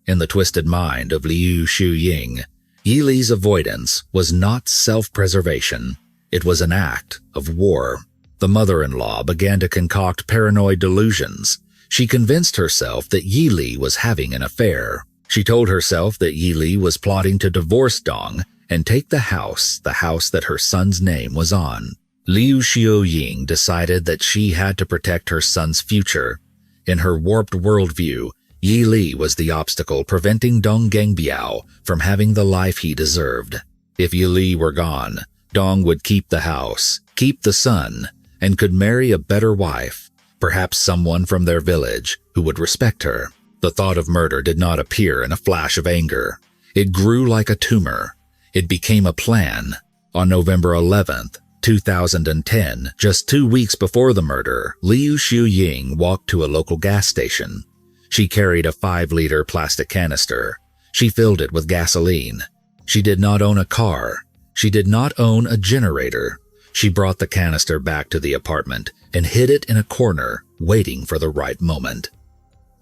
In the twisted mind of Liu Xiaoying, Yi Li's avoidance was not self-preservation. It was an act of war. The mother-in-law began to concoct paranoid delusions. She convinced herself that Yi Li was having an affair. She told herself that Yi Li was plotting to divorce Dong and take the house that her son's name was on. Liu Xiaoying decided that she had to protect her son's future. In her warped worldview, Yi Li was the obstacle preventing Dong Gangbiao from having the life he deserved. If Yi Li were gone, Dong would keep the house, keep the son, and could marry a better wife, perhaps someone from their village who would respect her. The thought of murder did not appear in a flash of anger. It grew like a tumor. It became a plan. On November 11th, 2010, just 2 weeks before the murder, Liu Xiaoying walked to a local gas station. She carried a 5-liter plastic canister. She filled it with gasoline. She did not own a car. She did not own a generator. She brought the canister back to the apartment and hid it in a corner, waiting for the right moment.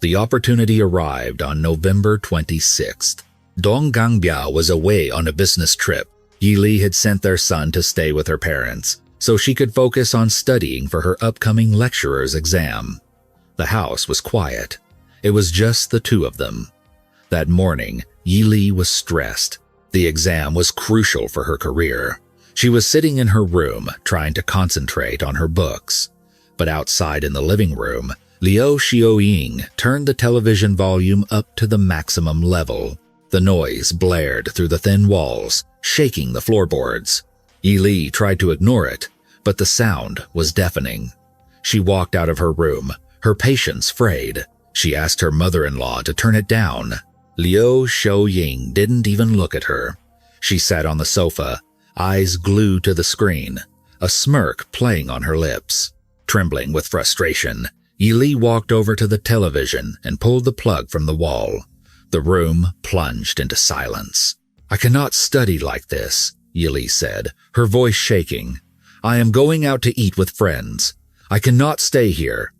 The opportunity arrived on November 26th. Dong Gangbiao was away on a business trip. Yi Li had sent their son to stay with her parents, so she could focus on studying for her upcoming lecturer's exam. The house was quiet. It was just the two of them. That morning, Yi Li was stressed. The exam was crucial for her career. She was sitting in her room, trying to concentrate on her books. But outside in the living room, Liu Xiaoying turned the television volume up to the maximum level. The noise blared through the thin walls, shaking the floorboards. Yi Li tried to ignore it, but the sound was deafening. She walked out of her room, her patience frayed. She asked her mother-in-law to turn it down. Liu Xiaoying didn't even look at her. She sat on the sofa, eyes glued to the screen, a smirk playing on her lips. Trembling with frustration, Yi Li walked over to the television and pulled the plug from the wall. The room plunged into silence. "I cannot study like this," Yi Li said, her voice shaking. "I am going out to eat with friends. I cannot stay here."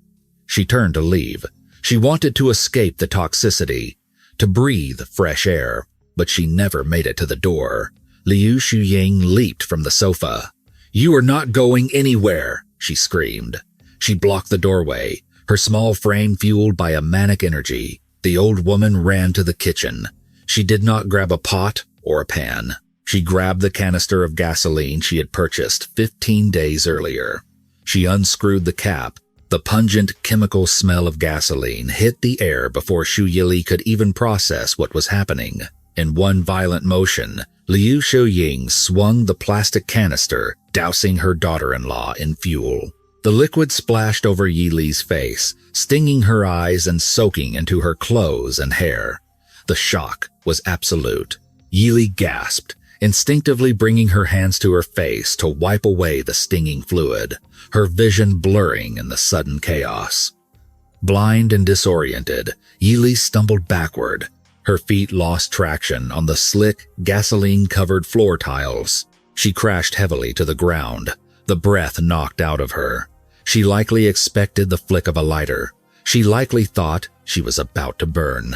She turned to leave. She wanted to escape the toxicity, to breathe fresh air, but she never made it to the door. Liu Xiaoying leaped from the sofa. "You are not going anywhere," she screamed. She blocked the doorway, her small frame fueled by a manic energy. The old woman ran to the kitchen. She did not grab a pot or a pan. She grabbed the canister of gasoline she had purchased 15 days earlier. She unscrewed the cap. The pungent chemical smell of gasoline hit the air before Xu Yili could even process what was happening. In one violent motion, Liu Xiaoying swung the plastic canister, dousing her daughter-in-law in fuel. The liquid splashed over Yi Li's face, stinging her eyes and soaking into her clothes and hair. The shock was absolute. Yi Li gasped, instinctively bringing her hands to her face to wipe away the stinging fluid, her vision blurring in the sudden chaos. Blind and disoriented, Yi Li stumbled backward. Her feet lost traction on the slick, gasoline-covered floor tiles. She crashed heavily to the ground, the breath knocked out of her. She likely expected the flick of a lighter. She likely thought she was about to burn.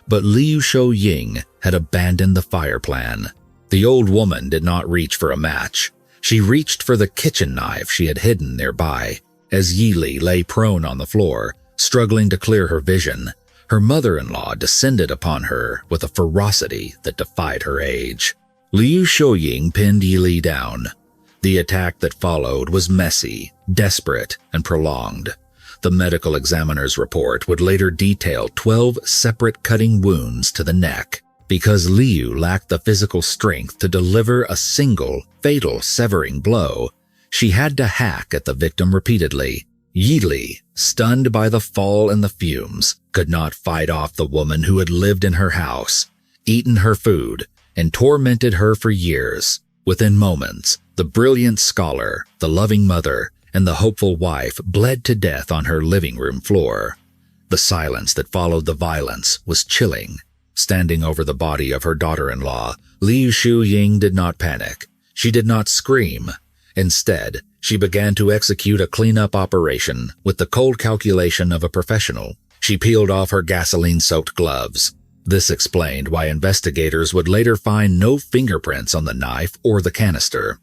But Liu Xiaoying had abandoned the fire plan. The old woman did not reach for a match. She reached for the kitchen knife she had hidden nearby. As Yi Li lay prone on the floor, struggling to clear her vision, her mother-in-law descended upon her with a ferocity that defied her age. Liu Xiaoying pinned Yi Li down. The attack that followed was messy, desperate, and prolonged. The medical examiner's report would later detail 12 separate cutting wounds to the neck. Because Liu lacked the physical strength to deliver a single, fatal severing blow, she had to hack at the victim repeatedly. Yi Li, stunned by the fall and the fumes, could not fight off the woman who had lived in her house, eaten her food, and tormented her for years. Within moments, the brilliant scholar, the loving mother, and the hopeful wife bled to death on her living room floor. The silence that followed the violence was chilling. Standing over the body of her daughter-in-law, Liu Xiaoying did not panic. She did not scream. Instead, she began to execute a cleanup operation with the cold calculation of a professional. She peeled off her gasoline-soaked gloves. This explained why investigators would later find no fingerprints on the knife or the canister.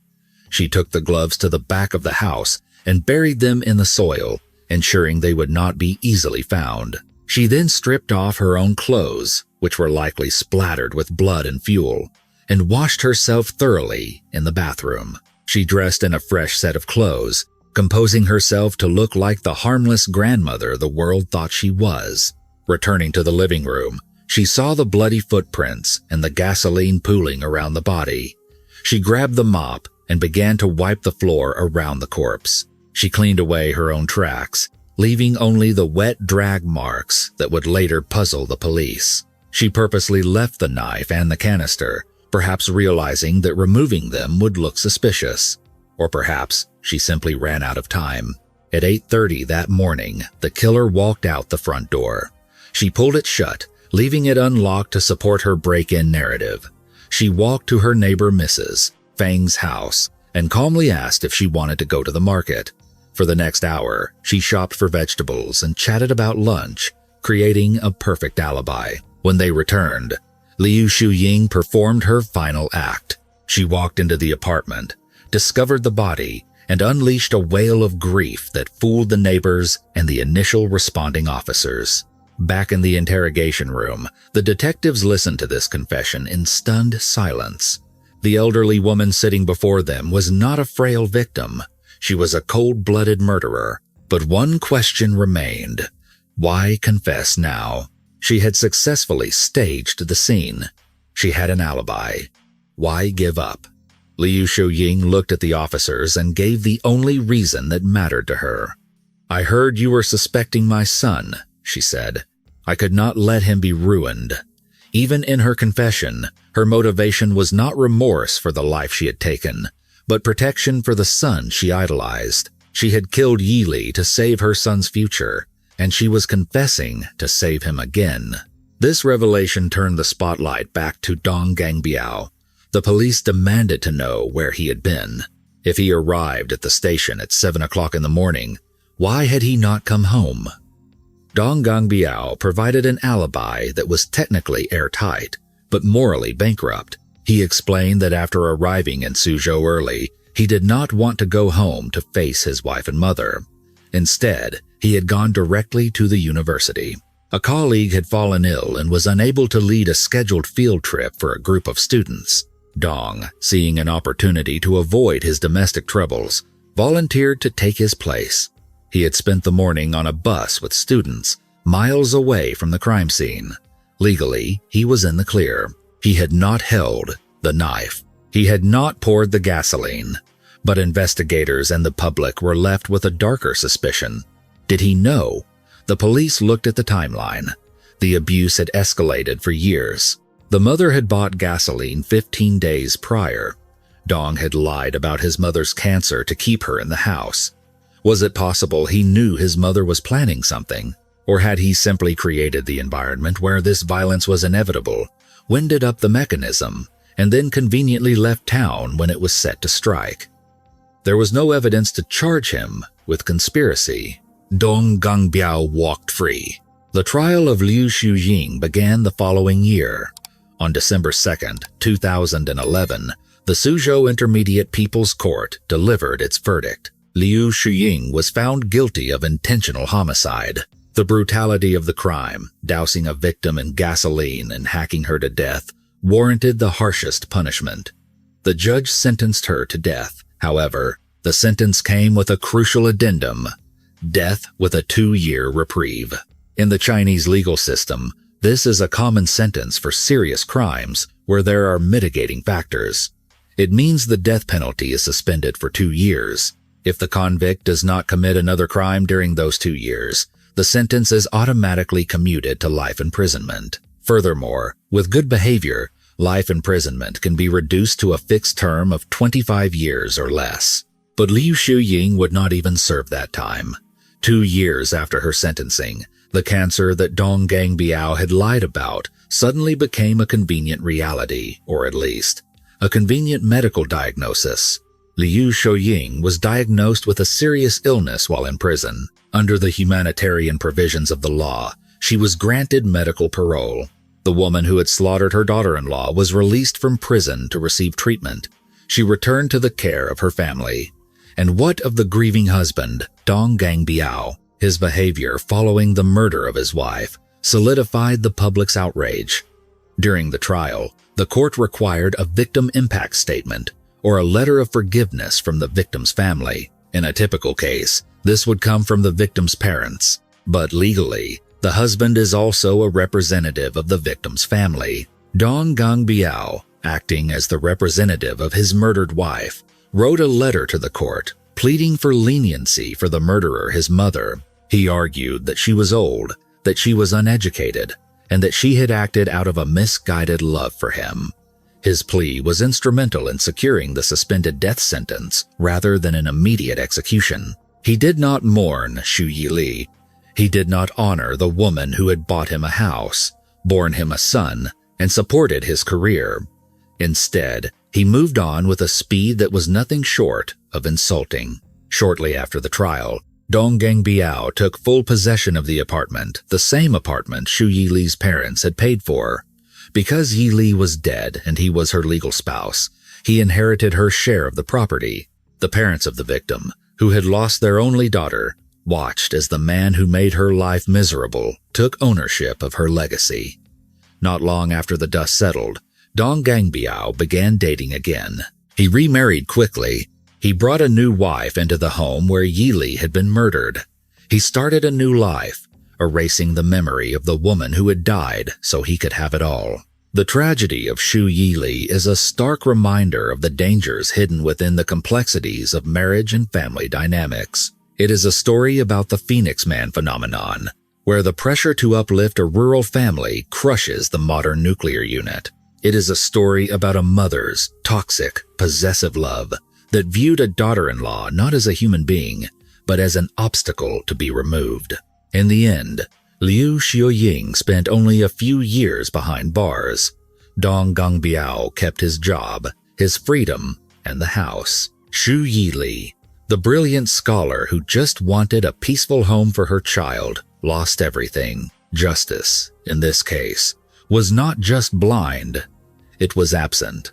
She took the gloves to the back of the house and buried them in the soil, ensuring they would not be easily found. She then stripped off her own clothes, which were likely splattered with blood and fuel, and washed herself thoroughly in the bathroom. She dressed in a fresh set of clothes, composing herself to look like the harmless grandmother the world thought she was. Returning to the living room, she saw the bloody footprints and the gasoline pooling around the body. She grabbed the mop and began to wipe the floor around the corpse. She cleaned away her own tracks, leaving only the wet drag marks that would later puzzle the police. She purposely left the knife and the canister, perhaps realizing that removing them would look suspicious. Or perhaps she simply ran out of time. At 8:30 that morning, the killer walked out the front door. She pulled it shut, leaving it unlocked to support her break-in narrative. She walked to her neighbor Mrs. Fang's house and calmly asked if she wanted to go to the market. For the next hour, she shopped for vegetables and chatted about lunch, creating a perfect alibi. When they returned, Liu Xiaoying performed her final act. She walked into the apartment, discovered the body, and unleashed a wail of grief that fooled the neighbors and the initial responding officers. Back in the interrogation room, the detectives listened to this confession in stunned silence. The elderly woman sitting before them was not a frail victim. She was a cold-blooded murderer, But one question remained. Why confess now? She had successfully staged the scene. She had an alibi. Why give up? Liu Shuying looked at the officers and gave the only reason that mattered to her. "I heard you were suspecting my son," she said. "I could not let him be ruined." Even in her confession, her motivation was not remorse for the life she had taken, but protection for the son she idolized. She had killed Yi Li to save her son's future, and she was confessing to save him again. This revelation turned the spotlight back to Dong Gangbiao. The police demanded to know where he had been. If he arrived at the station at 7 o'clock in the morning, why had he not come home? Dong Gangbiao provided an alibi that was technically airtight, but morally bankrupt. He explained that after arriving in Suzhou early, he did not want to go home to face his wife and mother. Instead, he had gone directly to the university. A colleague had fallen ill and was unable to lead a scheduled field trip for a group of students. Dong, seeing an opportunity to avoid his domestic troubles, volunteered to take his place. He had spent the morning on a bus with students, miles away from the crime scene. Legally, he was in the clear. He had not held the knife. He had not poured the gasoline. But investigators and the public were left with a darker suspicion. Did he know? The police looked at the timeline. The abuse had escalated for years. The mother had bought gasoline 15 days prior. Dong had lied about his mother's cancer to keep her in the house. Was it possible he knew his mother was planning something? Or had he simply created the environment where this violence was inevitable, winded up the mechanism, and then conveniently left town when it was set to strike? There was no evidence to charge him with conspiracy. Dong Gangbiao walked free. The trial of Liu Shuying began the following year. On December 2nd, 2011, the Suzhou Intermediate People's Court delivered its verdict. Liu Shuying was found guilty of intentional homicide. The brutality of the crime, dousing a victim in gasoline and hacking her to death, warranted the harshest punishment. The judge sentenced her to death. However, the sentence came with a crucial addendum: death with a 2-year reprieve. In the Chinese legal system, this is a common sentence for serious crimes where there are mitigating factors. It means the death penalty is suspended for 2 years. If the convict does not commit another crime during those 2 years, the sentence is automatically commuted to life imprisonment. Furthermore, with good behavior, life imprisonment can be reduced to a fixed term of 25 years or less. But Liu Shuying would not even serve that time. 2 years after her sentencing, the cancer that Dong Gangbiao had lied about suddenly became a convenient reality, or at least, a convenient medical diagnosis. Liu Shuying was diagnosed with a serious illness while in prison. Under the humanitarian provisions of the law, she was granted medical parole. The woman who had slaughtered her daughter-in-law was released from prison to receive treatment. She returned to the care of her family. And what of the grieving husband, Dong Gangbiao? His behavior following the murder of his wife solidified the public's outrage. During the trial, the court required a victim impact statement or a letter of forgiveness from the victim's family. In a typical case, this would come from the victim's parents. But legally, the husband is also a representative of the victim's family. Dong Gangbiao, acting as the representative of his murdered wife, wrote a letter to the court pleading for leniency for the murderer, his mother. He argued that she was old, that she was uneducated, and that she had acted out of a misguided love for him. His plea was instrumental in securing the suspended death sentence rather than an immediate execution. He did not mourn Xu Yili. He did not honor the woman who had bought him a house, borne him a son, and supported his career. Instead, he moved on with a speed that was nothing short of insulting. Shortly after the trial, Dong Gangbiao took full possession of the apartment, the same apartment Xu Yili's parents had paid for. Because Yi Li was dead and he was her legal spouse, he inherited her share of the property. The parents of the victim, who had lost their only daughter, watched as the man who made her life miserable took ownership of her legacy. Not long after the dust settled, Dong Gangbiao began dating again. He remarried quickly. He brought a new wife into the home where Yi Li had been murdered. He started a new life, erasing the memory of the woman who had died so he could have it all. The tragedy of Xu Yili is a stark reminder of the dangers hidden within the complexities of marriage and family dynamics. It is a story about the Phoenix Man phenomenon, where the pressure to uplift a rural family crushes the modern nuclear unit. It is a story about a mother's toxic, possessive love that viewed a daughter-in-law not as a human being, but as an obstacle to be removed. In the end, Liu Xiuying spent only a few years behind bars. Dong Gangbiao kept his job, his freedom, and the house. Xu Yili, the brilliant scholar who just wanted a peaceful home for her child, lost everything. Justice, in this case, was not just blind, it was absent.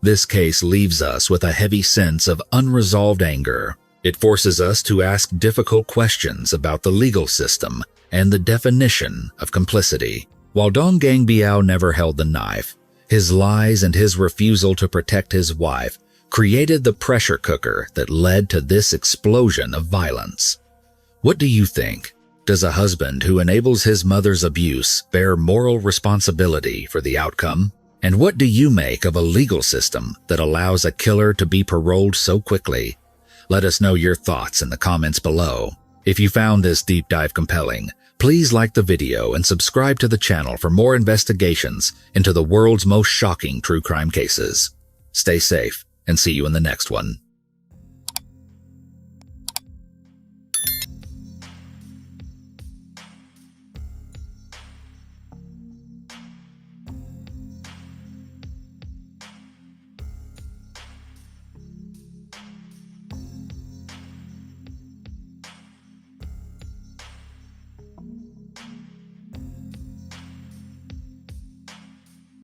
This case leaves us with a heavy sense of unresolved anger. It forces us to ask difficult questions about the legal system and the definition of complicity. While Dong Gangbiao never held the knife, his lies and his refusal to protect his wife created the pressure cooker that led to this explosion of violence. What do you think? Does a husband who enables his mother's abuse bear moral responsibility for the outcome? And what do you make of a legal system that allows a killer to be paroled so quickly? Let us know your thoughts in the comments below. If you found this deep dive compelling, please like the video and subscribe to the channel for more investigations into the world's most shocking true crime cases. Stay safe and see you in the next one.